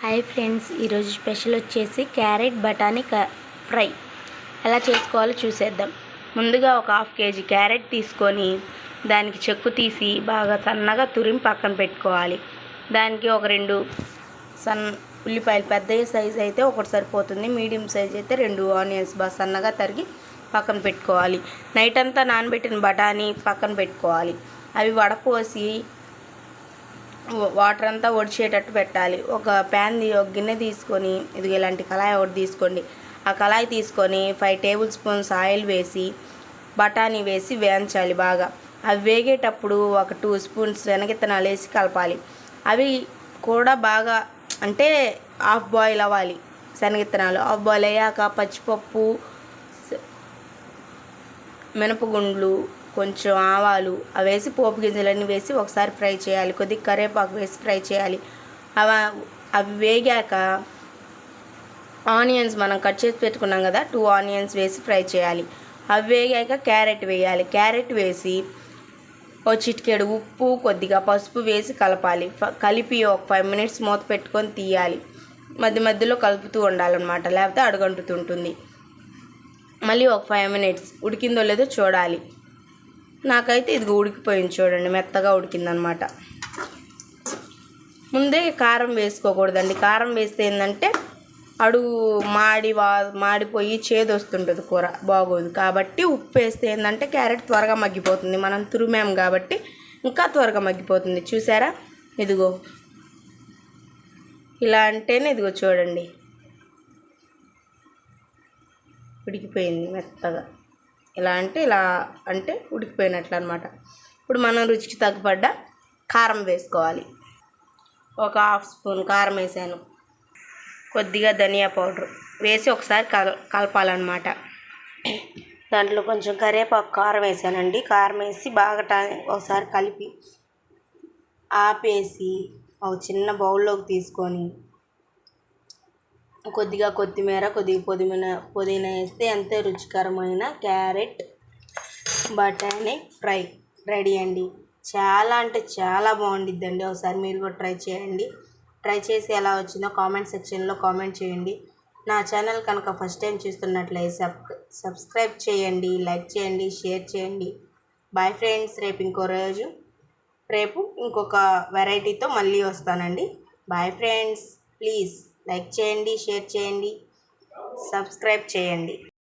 Hi friends, ఈరోజు special వచ్చేసి carrot బఠానీ ఫ్రై ఎలా చేసుకోవాలో చూసేద్దాం. ముందుగా ఒక హాఫ్ కేజీ క్యారెట్ తీసుకొని దానికి చెక్కు తీసి బాగా సన్నగా తురిమి పక్కన పెట్టుకోవాలి. దానికి ఒక 2 ఉల్లిపాయలు, పెద్ద సైజు అయితే ఒకటి సరిపోతుంది, మీడియం సైజ్ అయితే 2 ఆనియన్స్ బాగా సన్నగా తరిగి పక్కన పెట్టుకోవాలి. నైట్ అంతా నానబెట్టిన బఠానీ పక్కన పెట్టుకోవాలి. అవి వడపోసి వాటర్ అంతా ఒడిచేటట్టు పెట్టాలి. ఒక గిన్నె తీసుకొని ఇలాంటి కళాయి ఒకటి తీసుకోండి. ఆ కళాయి తీసుకొని 5 టేబుల్ స్పూన్స్ ఆయిల్ వేసి బఠానీ వేసి వేయించాలి బాగా. అవి వేగేటప్పుడు ఒక 2 స్పూన్స్ శనగిత్తనాలు వేసి కలపాలి. అవి కూడా బాగా అంటే హాఫ్ బాయిల్ అవ్వాలి. శనగిత్తనాలు హాఫ్ బాయిల్ అయ్యాక పచ్చిపప్పు, మినపగుండ్లు, కొంచెం ఆవాలు అవి వేసి పోపు గింజలన్నీ వేసి ఒకసారి ఫ్రై చేయాలి. కొద్దిగా కరివేపాకు వేసి ఫ్రై చేయాలి. అవి వేగాక ఆనియన్స్ మనం కట్ చేసి పెట్టుకున్నాం కదా, 2 ఆనియన్స్ వేసి ఫ్రై చేయాలి. అవి వేగాక క్యారెట్ వేయాలి. క్యారెట్ వేసి ఒక చిటికెడు ఉప్పు, కొద్దిగా పసుపు వేసి కలపాలి. కలిపి ఒక 5 మినిట్స్ మూత పెట్టుకొని తీయాలి. మధ్య మధ్యలో కలుపుతూ ఉండాలన్నమాట, లేకపోతే అడుగంటుతుంటుంది. మళ్ళీ ఒక 5 మినిట్స్ ఉడికిందో లేదో చూడాలి. నాకైతే ఇది ఉడికిపోయింది చూడండి, మెత్తగా ఉడికిందనమాట. ముందే కారం వేసుకోకూడదండి. కారం వేస్తే ఏంటంటే అడుగు మాడిపోయి చేదు వస్తుంటుంది, కూర బాగోదు. కాబట్టి ఉప్పు వేస్తే ఏంటంటే క్యారెట్ త్వరగా మగ్గిపోతుంది. మనం తురిమాం కాబట్టి ఇంకా త్వరగా మగ్గిపోతుంది. చూసారా, ఇదిగో ఇలా అంటేనే ఇదిగో చూడండి ఉడికిపోయింది మెత్తగా. ఇలా అంటే ఉడికిపోయినట్లు అనమాట. ఇప్పుడు మనం రుచికి తగ్గపడ్డ కారం వేసుకోవాలి. ఒక హాఫ్ స్పూన్ కారం వేసాను. కొద్దిగా ధనియా పౌడర్ వేసి ఒకసారి కలపాలన్నమాట. దాంట్లో కొంచెం కరివేపాకు, కారం వేసానండి. కారం వేసి బాగా ఒకసారి కలిపి ఆపేసి ఒక చిన్న బౌల్లోకి తీసుకొని కొద్దిగా కొత్తిమీర, కొద్దిగా పుదీనా వేస్తే ఎంతో రుచికరమైన క్యారెట్ బఠానీ ఫ్రై రెడీ అండి. చాలా అంటే చాలా బాగుండిద్దండి. ఒకసారి మీరు కూడా ట్రై చేయండి. ట్రై చేసి ఎలా వచ్చిందో కామెంట్ సెక్షన్లో కామెంట్ చేయండి. నా ఛానల్ కనుక ఫస్ట్ టైం చూస్తున్నట్లయితే సబ్స్క్రైబ్ చేయండి, లైక్ చేయండి, షేర్ చేయండి. Bye friends. రేపు ఇంకొక వెరైటీతో మళ్ళీ వస్తానండి. Bye friends. ప్లీజ్ లైక్ చేయండి, షేర్ చేయండి, సబ్స్క్రైబ్ చేయండి.